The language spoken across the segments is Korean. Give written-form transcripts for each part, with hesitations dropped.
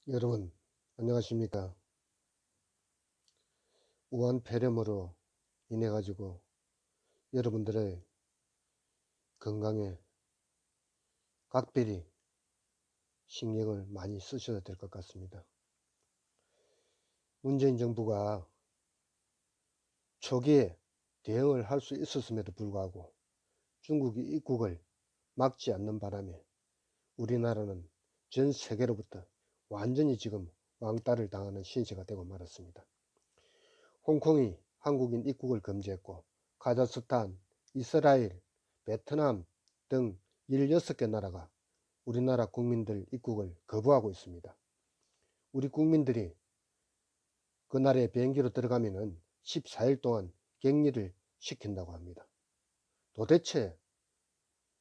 여러분 안녕하십니까. 우한 폐렴으로 인해 가지고 여러분들의 건강에 각별히 신경을 많이 쓰셔야 될 것 같습니다. 문재인 정부가 초기에 대응을 할 수 있었음에도 불구하고 중국이 입국을 막지 않는 바람에 우리나라는 전 세계로부터 완전히 지금 왕따를 당하는 신세가 되고 말았습니다. 홍콩이 한국인 입국을 금지했고 카자흐스탄, 이스라엘, 베트남 등 16개 나라가 우리나라 국민들 입국을 거부하고 있습니다. 우리 국민들이 그 나라에 비행기로 들어가면 14일 동안 격리를 시킨다고 합니다. 도대체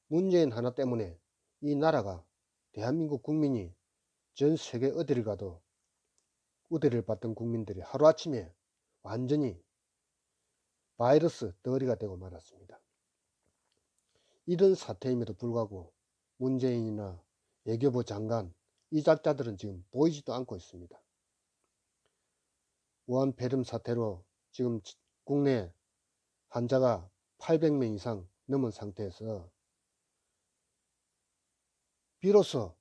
문재인 하나 때문에 이 나라가, 대한민국 국민이 전 세계 어디를 가도 우대를 받던 국민들이 하루아침에 완전히 바이러스 덩어리가 되고 말았습니다. 이런 사태임에도 불구하고 문재인이나 외교부 장관, 이 작자들은 지금 보이지도 않고 있습니다. 우한 폐렴 사태로 지금 국내 환자가 800명 이상 넘은 상태에서 비로소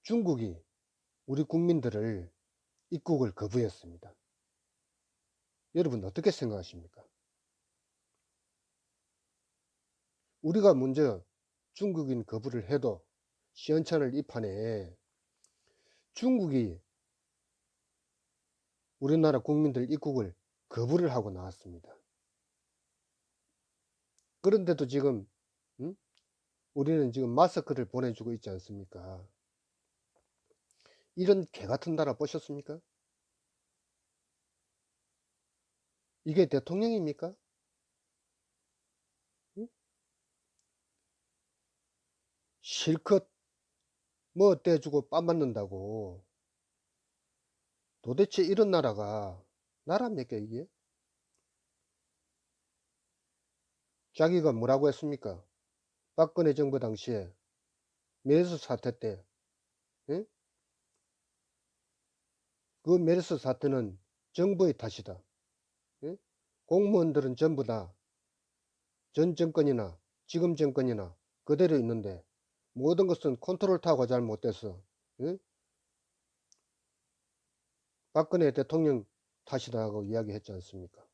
중국이 우리 국민들을 입국을 거부했습니다. 여러분 어떻게 생각하십니까? 우리가 먼저 중국인 거부를 해도 시원찮을 이 판에 중국이 우리나라 국민들 입국을 거부를 하고 나왔습니다. 그런데도 지금 우리는 지금 마스크를 보내주고 있지 않습니까? 이런 개같은 나라 보셨습니까? 이게 대통령입니까? 응? 실컷 뭐 떼주고 빠 맞는다고. 도대체 이런 나라가 나라입니까 이게? 자기가 뭐라고 했습니까? 박근혜 정부 당시에 메르스 사태 때, 응? 그 메르스 사태는 정부의 탓이다. 응? 공무원들은 전부 다 전 정권이나 지금 정권이나 그대로 있는데 모든 것은 컨트롤 타워가 잘 못돼서, 응? 박근혜 대통령 탓이다고 이야기했지 않습니까?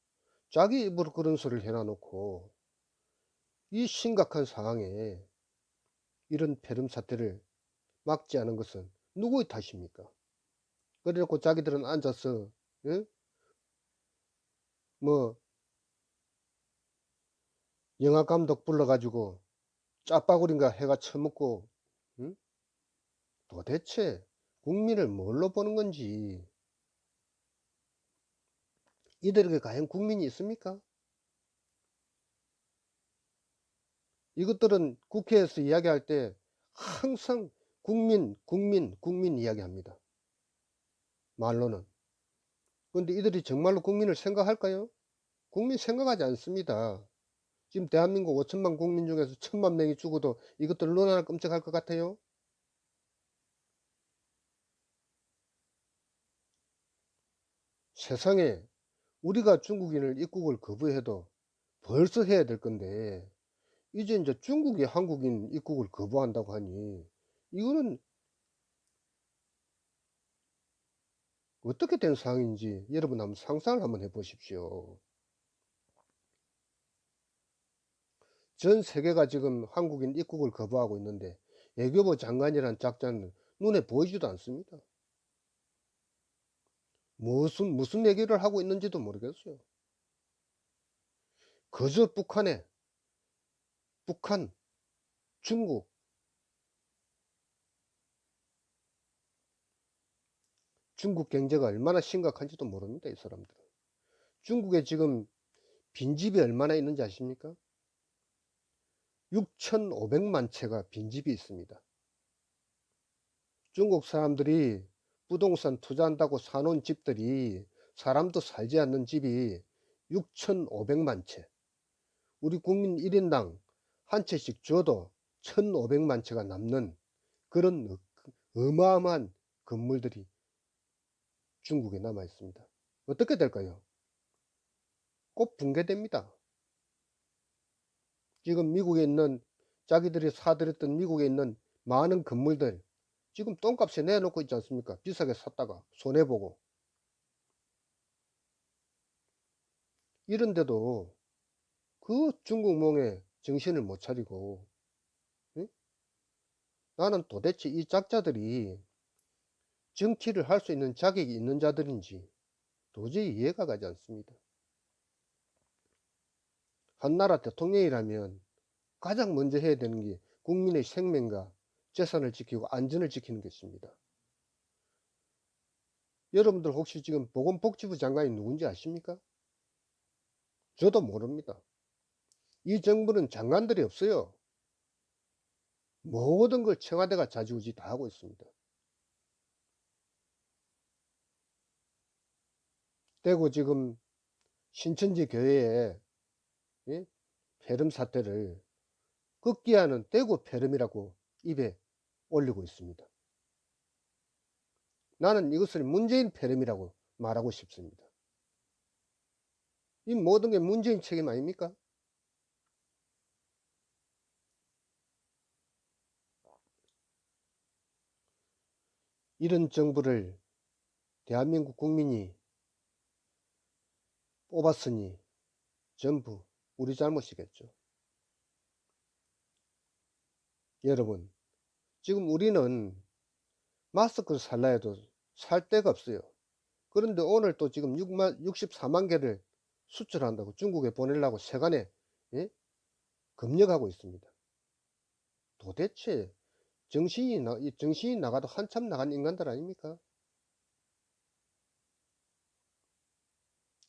자기 입으로 그런 소리를 해놔놓고 이 심각한 상황에 이런 폐렴 사태를 막지 않은 것은 누구의 탓입니까? 그래놓고 자기들은 앉아서, 응? 뭐 영화 감독 불러가지고 짜파구리인가 해가 처먹고, 응? 도대체 국민을 뭘로 보는 건지, 이들에게 과연 국민이 있습니까? 이것들은 국회에서 이야기할 때 항상 국민 이야기합니다. 말로는. 그런데 이들이 정말로 국민을 생각할까요? 국민 생각하지 않습니다. 지금 대한민국 5천만 국민 중에서 1,000만 명이 죽어도 이것들 얼마나 끔찍할 것 같아요? 세상에 우리가 중국인을 입국을 거부해도 벌써 해야 될 건데 이제 중국이 한국인 입국을 거부한다고 하니 이거는 어떻게 된 상황인지 여러분 한번 상상을 한번 해 보십시오. 전 세계가 지금 한국인 입국을 거부하고 있는데 외교부 장관이란 짝자는 눈에 보이지도 않습니다. 무슨 얘기를 하고 있는지도 모르겠어요. 그저 북한, 중국, 중국 경제가 얼마나 심각한지도 모릅니다, 이 사람들은. 중국에 지금 빈집이 얼마나 있는지 아십니까? 6,500만 채가 빈집이 있습니다. 중국 사람들이 부동산 투자한다고 사놓은 집들이 사람도 살지 않는 집이 6,500만 채. 우리 국민 1인당 한 채씩 줘도 1,500만 채가 남는 그런 어마어마한 건물들이 중국에 남아 있습니다. 어떻게 될까요? 곧 붕괴됩니다. 지금 미국에 있는 자기들이 사들였던 미국에 있는 많은 건물들 지금 똥값에 내놓고 있지 않습니까? 비싸게 샀다가 손해보고. 이런데도 그 중국몽에 정신을 못 차리고, 응? 나는 도대체 이 작자들이 정치를 할 수 있는 자격이 있는 자들인지 도저히 이해가 가지 않습니다. 한 나라 대통령이라면 가장 먼저 해야 되는 게 국민의 생명과 재산을 지키고 안전을 지키는 것입니다. 여러분들 혹시 지금 보건복지부 장관이 누군지 아십니까? 저도 모릅니다. 이 정부는 장관들이 없어요. 모든 걸 청와대가 좌지우지 다 하고 있습니다. 대구 지금 신천지 교회에 폐렴 사태를 극기하는 대구 폐렴이라고 입에 올리고 있습니다. 나는 이것을 문재인 폐렴이라고 말하고 싶습니다. 이 모든 게 문재인 책임 아닙니까? 이런 정부를 대한민국 국민이 뽑았으니 전부 우리 잘못이겠죠. 여러분, 지금 우리는 마스크를 살라 해도 살 데가 없어요. 그런데 오늘 또 지금 64만 개를 수출한다고 중국에 보내려고 세간에 검역하고 있습니다. 도대체 정신이 나가도 한참 나간 인간들 아닙니까?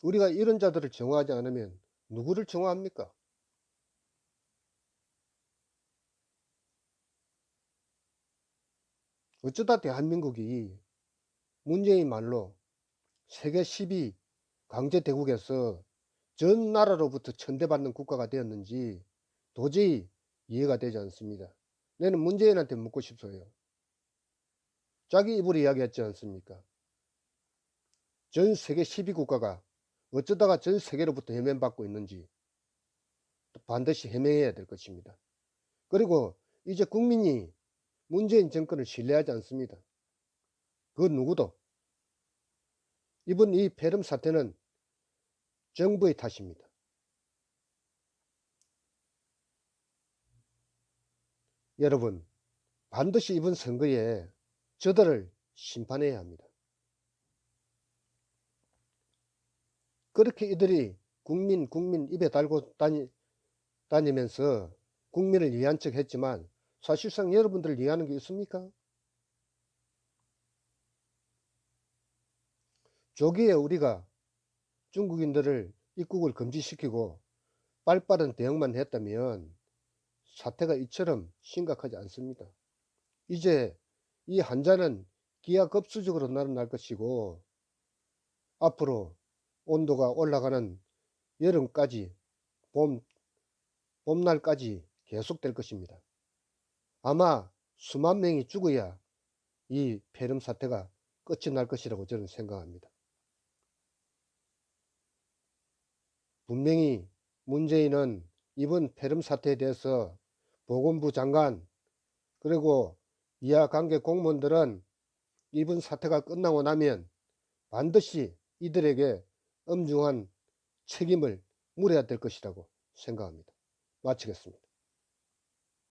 우리가 이런 자들을 정화하지 않으면 누구를 정화합니까? 어쩌다 대한민국이 문재인 말로 세계 10위 강제대국에서 전 나라로부터 천대받는 국가가 되었는지 도저히 이해가 되지 않습니다. 나는 문재인한테 묻고 싶어요. 자기 입으로 이야기했지 않습니까? 전 세계 10위 국가가 어쩌다가 전 세계로부터 해면받고 있는지 반드시 해명해야 될 것입니다. 그리고 이제 국민이 문재인 정권을 신뢰하지 않습니다. 그 누구도. 이번 이 폐렴 사태는 정부의 탓입니다. 여러분, 반드시 이번 선거에 저들을 심판해야 합니다. 그렇게 이들이 국민 입에 달고 다니면서 국민을 위한 척 했지만 사실상 여러분들을 위하는 게 있습니까? 조기에 우리가 중국인들을 입국을 금지시키고 빨빠른 대응만 했다면 사태가 이처럼 심각하지 않습니다. 이제 이 환자는 기하급수적으로 늘어날 것이고 앞으로 온도가 올라가는 여름까지 봄날까지 계속될 것입니다. 아마 수만 명이 죽어야 이 폐렴 사태가 끝이 날 것이라고 저는 생각합니다. 분명히 문재인은 이번 폐렴 사태에 대해서 보건부 장관 그리고 이하관계 공무원들은 이번 사태가 끝나고 나면 반드시 이들에게 엄중한 책임을 물어야 될 것이라고 생각합니다. 마치겠습니다.